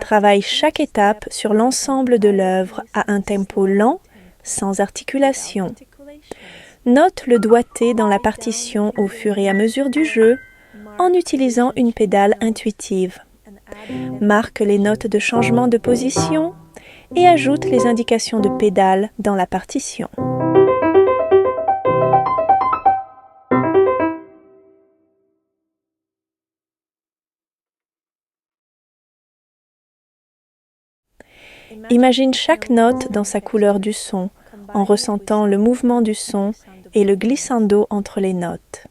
Travaille chaque étape sur l'ensemble de l'œuvre à un tempo lent, sans articulation. Note le doigté dans la partition au fur et à mesure du jeu en utilisant une pédale intuitive. Marque les notes de changement de position et ajoute les indications de pédale dans la partition. Imagine chaque note dans sa couleur du son, en ressentant le mouvement du son et le glissando entre les notes.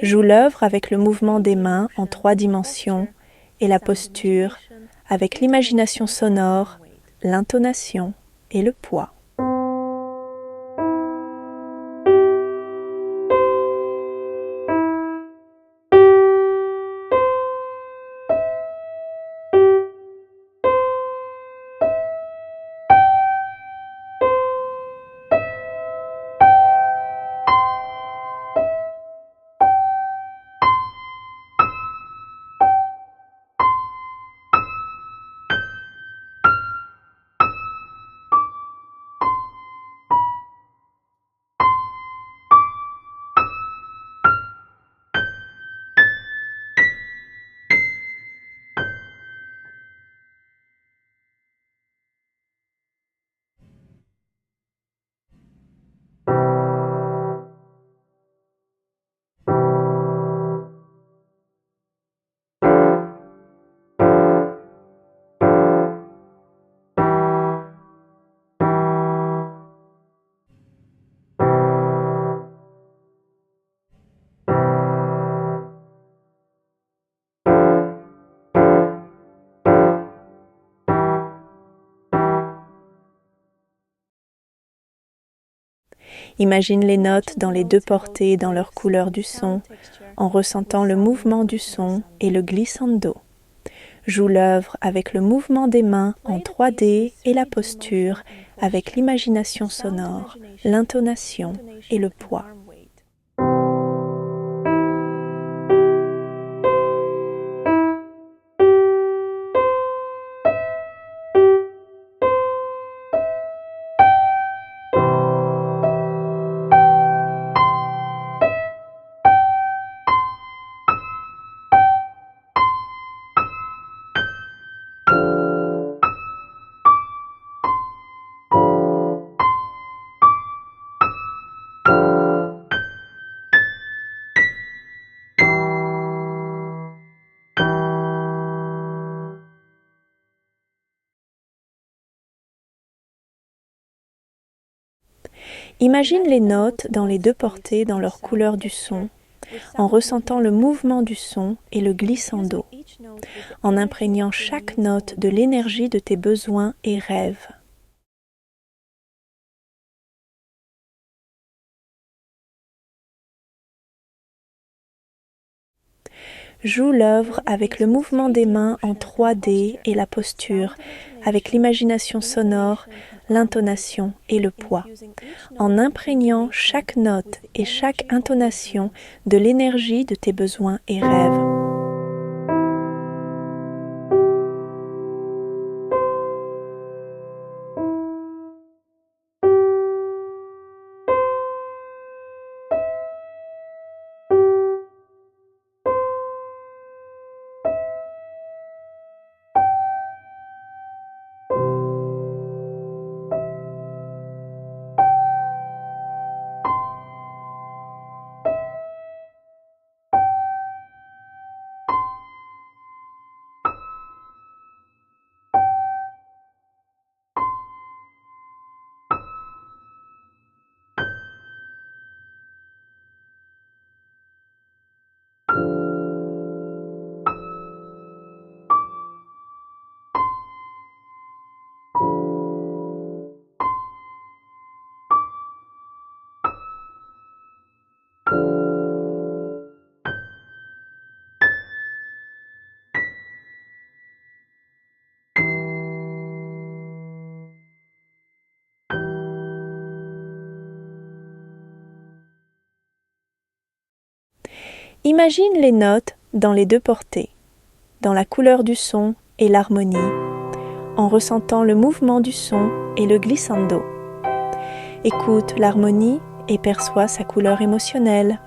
Joue l'œuvre avec le mouvement des mains en 3 dimensions et la posture avec l'imagination sonore, l'intonation et le poids. Imagine les notes dans les 2 portées dans leur couleur du son, en ressentant le mouvement du son et le glissando. Joue l'œuvre avec le mouvement des mains en 3D et la posture avec l'imagination sonore, l'intonation et le poids. Imagine les notes dans les 2 portées dans leur couleur du son, en ressentant le mouvement du son et le glissando, en imprégnant chaque note de l'énergie de tes besoins et rêves. Joue l'œuvre avec le mouvement des mains en 3D et la posture, avec l'imagination sonore, l'intonation et le poids, en imprégnant chaque note et chaque intonation de l'énergie de tes besoins et rêves. Imagine les notes dans les deux portées, dans la couleur du son et l'harmonie, en ressentant le mouvement du son et le glissando. Écoute l'harmonie et perçois sa couleur émotionnelle.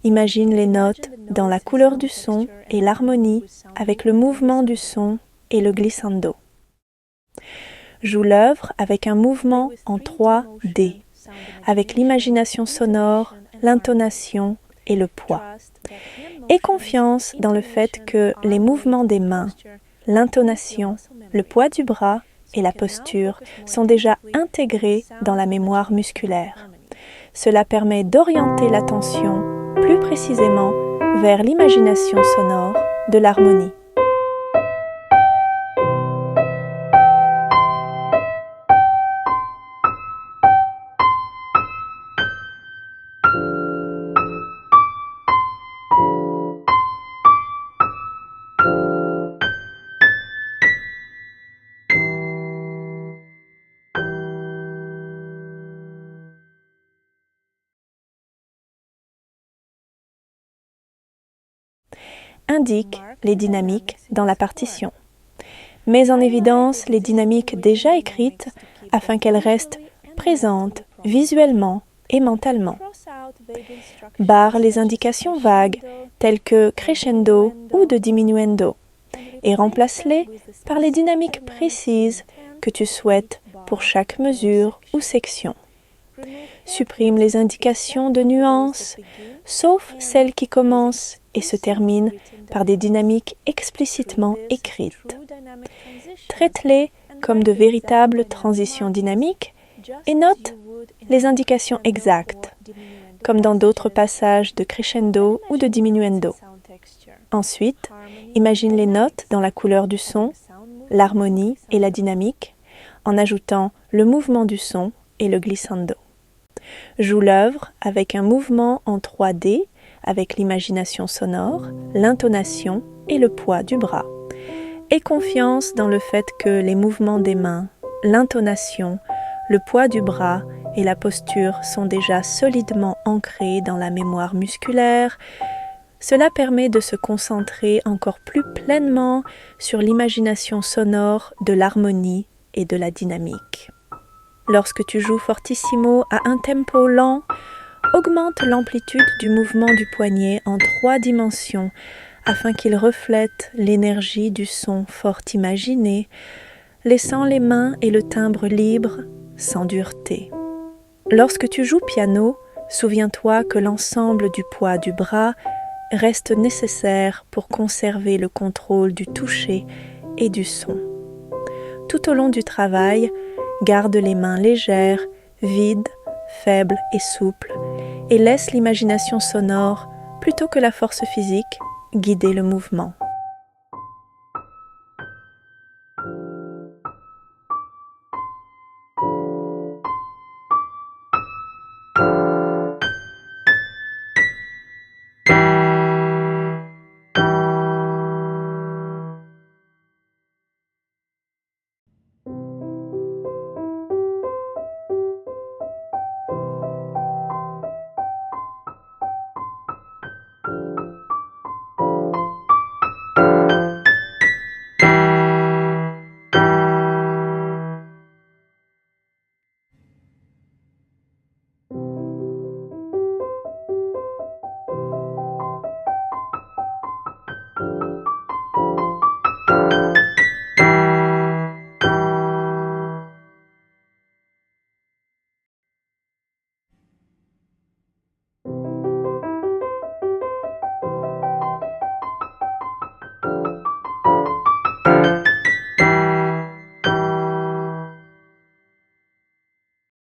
Imagine les notes dans la couleur du son et l'harmonie avec le mouvement du son et le glissando. Joue l'œuvre avec un mouvement en 3D, avec l'imagination sonore, l'intonation et le poids. Aie confiance dans le fait que les mouvements des mains, l'intonation, le poids du bras et la posture sont déjà intégrés dans la mémoire musculaire. Cela permet d'orienter l'attention plus précisément vers l'imagination sonore de l'harmonie. Indique les dynamiques dans la partition. Mets en évidence les dynamiques déjà écrites afin qu'elles restent présentes visuellement et mentalement. Barre les indications vagues telles que crescendo ou de diminuendo et remplace-les par les dynamiques précises que tu souhaites pour chaque mesure ou section. Supprime les indications de nuances, sauf celles qui commencent et se terminent par des dynamiques explicitement écrites. Traite-les comme de véritables transitions dynamiques et note les indications exactes, comme dans d'autres passages de crescendo ou de diminuendo. Ensuite, imagine les notes dans la couleur du son, l'harmonie et la dynamique, en ajoutant le mouvement du son et le glissando. Joue l'œuvre avec un mouvement en 3D, avec l'imagination sonore, l'intonation et le poids du bras. Aie confiance dans le fait que les mouvements des mains, l'intonation, le poids du bras et la posture sont déjà solidement ancrés dans la mémoire musculaire. Cela permet de se concentrer encore plus pleinement sur l'imagination sonore de l'harmonie et de la dynamique. Lorsque tu joues fortissimo à un tempo lent, augmente l'amplitude du mouvement du poignet en 3 dimensions afin qu'il reflète l'énergie du son fort imaginé, laissant les mains et le timbre libres, sans dureté. Lorsque tu joues piano, souviens-toi que l'ensemble du poids du bras reste nécessaire pour conserver le contrôle du toucher et du son. Tout au long du travail, garde les mains légères, vides, faibles et souples, et laisse l'imagination sonore, plutôt que la force physique, guider le mouvement.